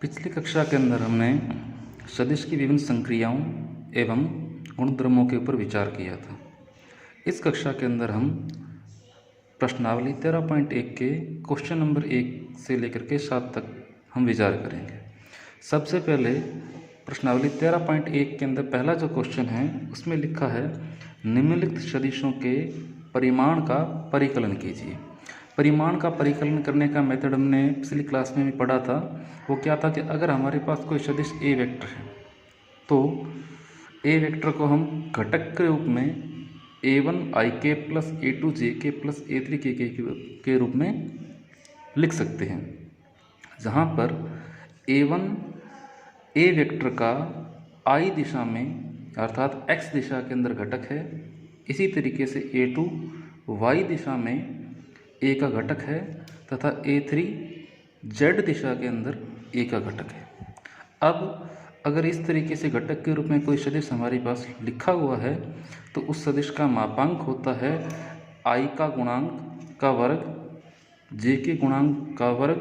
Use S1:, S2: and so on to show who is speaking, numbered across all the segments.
S1: पिछली कक्षा के अंदर हमने सदिश की विभिन्न संक्रियाओं एवं गुणधर्मों के ऊपर विचार किया था। इस कक्षा के अंदर हम प्रश्नावली 13.1 के क्वेश्चन नंबर 1 से लेकर के 7 तक हम विचार करेंगे। सबसे पहले प्रश्नावली 13.1 के अंदर पहला जो क्वेश्चन है उसमें लिखा है निम्नलिखित सदिशों के परिमाण का परिकलन कीजिए। परिमाण का परिकलन करने का मेथड हमने पिछली क्लास में भी पढ़ा था। वो क्या था कि अगर हमारे पास कोई सदिश ए वेक्टर है तो ए वेक्टर को हम घटक के रूप में a1 i k plus a2 j k plus a3 k के रूप में लिख सकते हैं, जहाँ पर a1 ए वेक्टर का i दिशा में अर्थात x दिशा के अंदर घटक है। इसी तरीके से a2 y दिशा में a का घटक है तथा a3 z दिशा के अंदर a का घटक है। अब अगर इस तरीके से घटक के रूप में कोई सदिश हमारे पास लिखा हुआ है तो उस सदिश का मापांक होता है i का गुणांक का वर्ग, j के गुणांक का वर्ग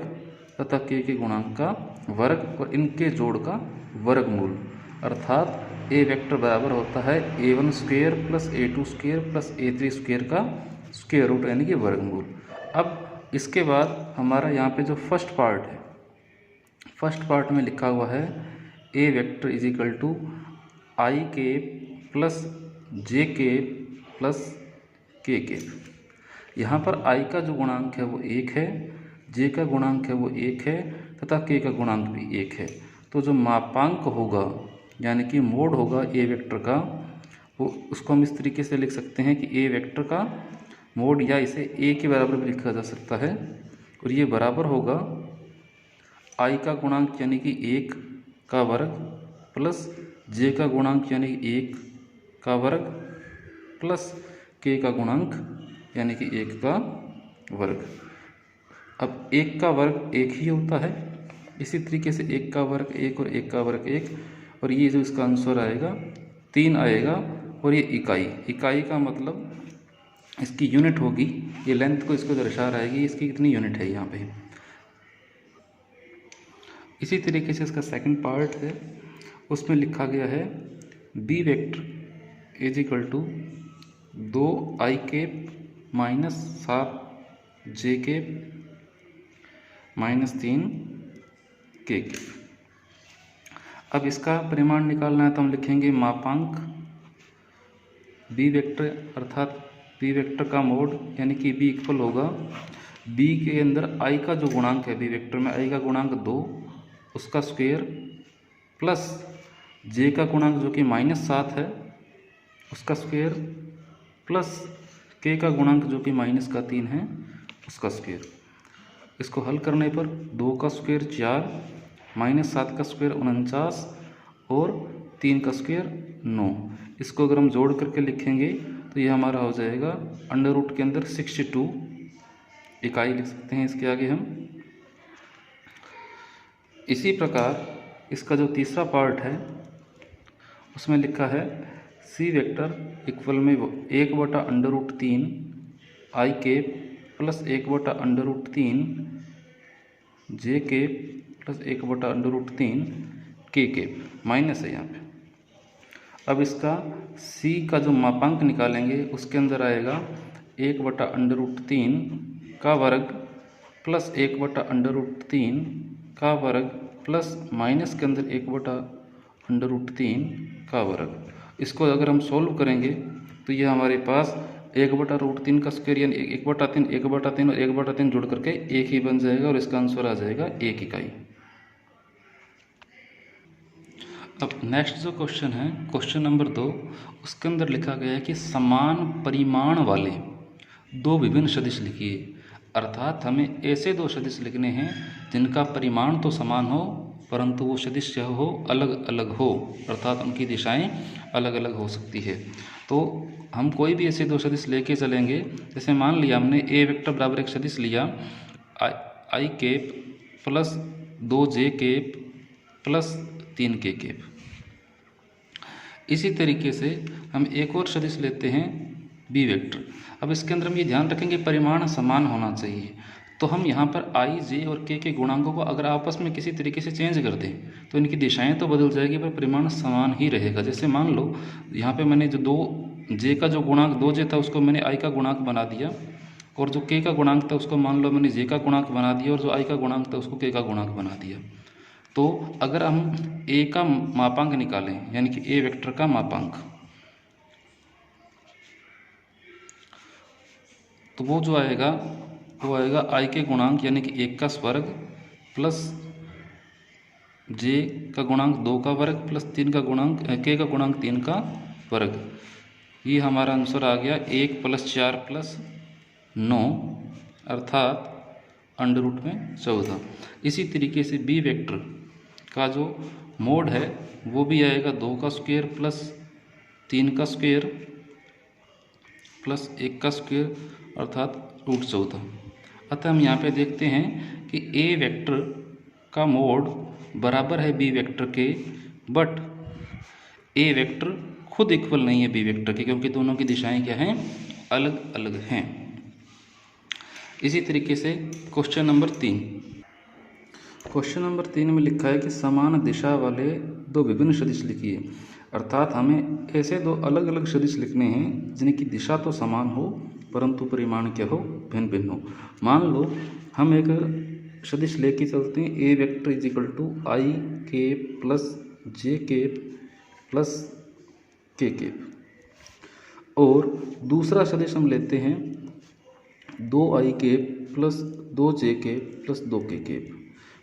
S1: तथा k के गुणांक का वर्ग और इनके जोड़ का वर्गमूल, अर्थात a वेक्टर बराबर होता है a1 square plus a2 square plus a3 square का स्क्वायर रूट यानी कि वर्गमूल। अब इसके बाद हमारा यहाँ पे जो फर्स्ट पार्ट है, फर्स्ट पार्ट में लिखा हुआ है ए वेक्टर इज इक्वल टू आई के प्लस जे के प्लस के के। यहाँ पर आई का जो गुणांक है वो 1 है, जे का गुणांक है वो 1 है तथा के का गुणांक भी 1 है। तो जो मापांक होगा यानी कि मोड होगा ए वेक्टर का, वो उसको हम इस तरीके से लिख सकते हैं कि ए वेक्टर का मोड, या इसे ए के बराबर भी लिखा जा सकता है, और ये बराबर होगा आई का गुणांक यानी कि 1 का वर्ग प्लस जे का गुणांक यानी 1 का वर्ग प्लस के का गुणांक यानी कि 1 का वर्ग। अब 1 का वर्ग 1 ही होता है, इसी तरीके से 1 का वर्ग 1 और 1 का वर्ग 1, और ये जो इसका आंसर आएगा 3 आएगा। और ये इकाई का मतलब इसकी यूनिट होगी, ये लेंथ को इसको दर्शा रहेगी इसकी कितनी यूनिट है यहाँ पे। इसी तरीके से इसका सेकंड पार्ट है, उसमें लिखा गया है b vector is equal to 2 i cap minus 7 j cap minus 3 k cap. अब इसका परिमाण निकालना है तो हम लिखेंगे मापांक बी वेक्टर अर्थात बी वेक्टर का मोड यानी कि बी इक्वल होगा बी के अंदर i का जो गुणांक है, बी वेक्टर में i का गुणांक 2 उसका स्क्वायर प्लस j का गुणांक जो कि -7 है उसका स्क्वायर प्लस k का गुणांक जो कि -3 है उसका स्क्वायर। इसको हल करने पर 2 का स्क्वायर 4, -7 का स्क्वायर 49 और 3 का स्क्वायर 9। इसको अगर हम जोड़ करके लिखेंगे तो ये हमारा हो जाएगा अंडर रूट के अंदर 62 इकाई लिख सकते हैं इसके आगे हम। इसी प्रकार इसका जो तीसरा पार्ट है उसमें लिखा है सी वेक्टर इक्वल में 1/√3 I cap plus 1/√3 J cap plus 1/√3 K cap, minus है यहाँ पे। अब इसका सी का जो मापांक निकालेंगे उसके अंदर आएगा 1/√3 का वर्ग प्लस 1/√3 का वर्ग प्लस माइनस के अंदर 1/√3 का वर्ग। इसको अगर हम सोल्व करेंगे तो ये हमारे पास 1/√3 का स्क्वायर यानी 1/3 1/3 और 1/3 जोड़ करके 1 ही बन जाएगा और इसका आंसर आ जाएगा 1 इकाई। अब नेक्स्ट जो क्वेश्चन है क्वेश्चन नंबर 2, उसके अंदर लिखा गया है कि समान परिमाण वाले 2 विभिन्न सदिश लिखिए। अर्थात हमें ऐसे 2 सदिश लिखने हैं जिनका परिमाण तो समान हो परंतु वो सदिश जो हो अलग अलग हो, अर्थात उनकी दिशाएं अलग अलग हो सकती है। तो हम कोई भी ऐसे 2 सदिश लेके चलेंगे। जैसे मान लिया हमने ए वेक्टर बराबर एक सदिश लिया I cap plus 2 J cap plus 3 K cap. इसी तरीके से हम एक और सदिश लेते हैं बी वेक्टर। अब इसके अंदर हम ये ध्यान रखेंगे परिमाण समान होना चाहिए। तो हम यहाँ पर आई, जे और के गुणांकों को अगर आपस में किसी तरीके से चेंज कर दें तो इनकी दिशाएं तो बदल जाएगी पर परिमाण समान ही रहेगा। जैसे मान लो यहाँ पे मैंने जो दो जे का जो गुणांक 2j था उसको मैंने आई का गुणांक बना दिया, और जो के का गुणांक था उसको मान लो मैंने जे का गुणांक बना दिया, और जो आई का गुणांक था उसको के का गुणांक बना दिया। तो अगर हम ए का मापांक निकालें, यानी कि ए वेक्टर का मापांक, तो वो जो आएगा वो आएगा आई के गुणांक यानी कि 1 का वर्ग प्लस जे का गुणांक 2 का वर्ग प्लस 3 का गुणांक के का गुणांक 3 का वर्ग। ये हमारा आंसर आ गया 1 + 4 + 9 अर्थात √14। इसी तरीके से बी वेक्टर का जो मोड है वो भी आएगा 2 का स्क्वायर प्लस 3 का स्क्वायर प्लस 1 का स्क्वायर अर्थात √14। अतः हम यहाँ पे देखते हैं कि ए वेक्टर का मोड बराबर है बी वेक्टर के, बट ए वेक्टर खुद इक्वल नहीं है बी वेक्टर के, क्योंकि दोनों की दिशाएं क्या हैं, अलग अलग हैं। इसी तरीके से क्वेश्चन नंबर 3। क्वेश्चन नंबर 3 में लिखा है कि समान दिशा वाले दो विभिन्न सदिश लिखिए। अर्थात हमें ऐसे दो अलग अलग सदिश लिखने हैं जिनकी दिशा तो समान हो परंतु परिमाण क्या हो, भिन्न भिन्न हो। मान लो हम एक सदिश लेके चलते हैं A vector is equal to I cap plus J cap plus K cap, और दूसरा सदिश हम लेते हैं 2i cap plus 2j cap plus 2k cap.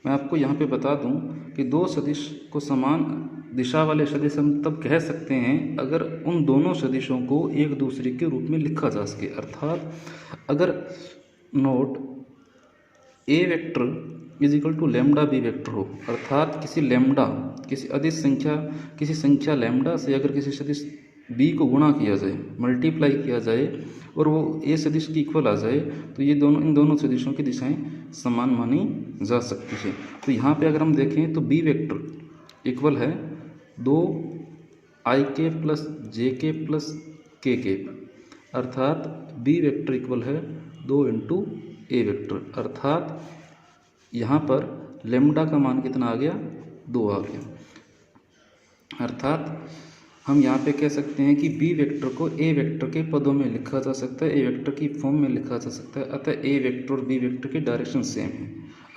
S1: मैं आपको यहाँ पे बता दूँ कि दो सदिश को समान दिशा वाले सदिश हम तब कह सकते हैं अगर उन दोनों सदिशों को एक दूसरे के रूप में लिखा जा सके। अर्थात अगर नोट a vector is equal to lambda b vector हो, अर्थात किसी लैम्डा किसी अदिश संख्या किसी संख्या लैम्डा से अगर किसी सदिश बी को गुणा किया जाए, मल्टीप्लाई किया जाए और वो ए सदिश की इक्वल आ जाए तो ये दोनों इन दोनों सदिशों की दिशाएं समान मानी जा सकती है। तो यहाँ पे अगर हम देखें तो बी वेक्टर इक्वल है 2i प्लस जे के प्लस के अर्थात बी वेक्टर इक्वल है 2 × ए वेक्टर। अर्थात यहाँ पर लेम्डा का मान कितना आ गया, 2 आ गया। अर्थात हम यहाँ पे कह सकते हैं कि बी वेक्टर को ए वेक्टर के पदों में लिखा जा सकता है, ए वेक्टर की फॉर्म में लिखा जा सकता है। अतः ए वेक्टर और बी वेक्टर की डायरेक्शन सेम है।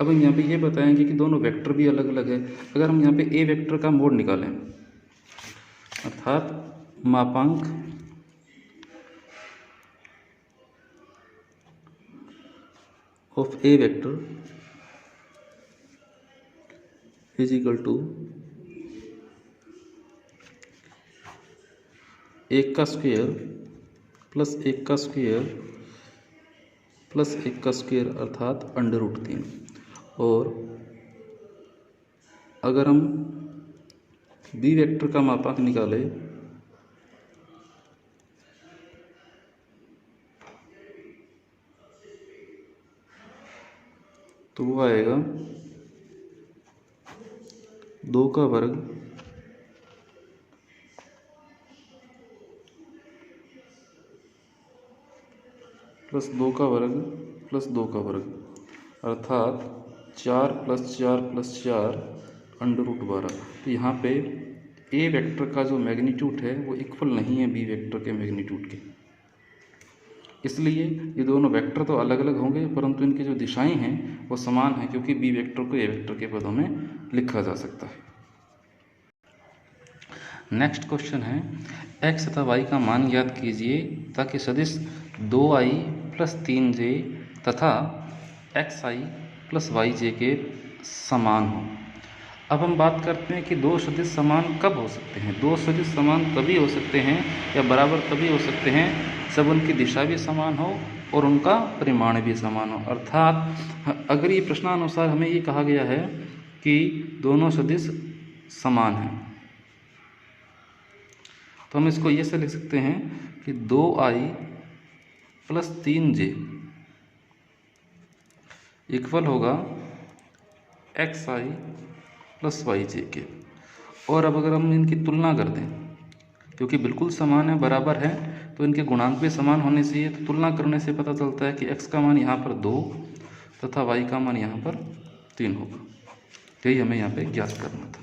S1: अब हम यहाँ पे ये बताएंगे कि दोनों वेक्टर भी अलग अलग है। अगर हम यहाँ पे ए वेक्टर का मोड निकालें, अर्थात मापांक of a vector is equal to 1 का स्क्वायर प्लस 1 का स्क्वायर प्लस 1 का स्क्वायर अर्थात √3। और अगर हम बी वेक्टर का मापांक निकालें तो वो आएगा 2 का वर्ग प्लस 2 का वर्ग प्लस 2 का वर्ग अर्थात 4 + 4 + 4 √12। तो यहाँ पे ए वेक्टर का जो मैग्नीट्यूड है वो इक्वल नहीं है बी वेक्टर के मैग्नीट्यूड के, इसलिए ये दोनों वेक्टर तो अलग अलग होंगे परंतु इनकी जो दिशाएं हैं वो समान हैं, क्योंकि बी वेक्टर को ए वेक्टर के पदों में लिखा जा सकता है। नेक्स्ट क्वेश्चन है x तथा y का मान ज्ञात कीजिए ताकि सदिश 2i + 3j तथा xi + yj के समान हो। अब हम बात करते हैं कि दो सदिश समान कब हो सकते हैं। दो सदिश समान तभी हो सकते हैं या बराबर तभी हो सकते हैं जब उनकी दिशा भी समान हो और उनका परिमाण भी समान हो। अर्थात अगर ये प्रश्नानुसार हमें ये कहा गया है कि दोनों सदिश समान हैं तो हम इसको ये से लिख सकते हैं कि 2i + 3j इक्वल होगा xi + yj के। और अब अगर हम इनकी तुलना कर दें, क्योंकि बिल्कुल समान है, बराबर है, तो इनके गुणांक भी समान होने चाहिए। तो तुलना करने से पता चलता है कि x का मान यहाँ पर 2, तथा y का मान यहाँ पर 3 होगा। यही हमें यहाँ पे ज्ञात करना था।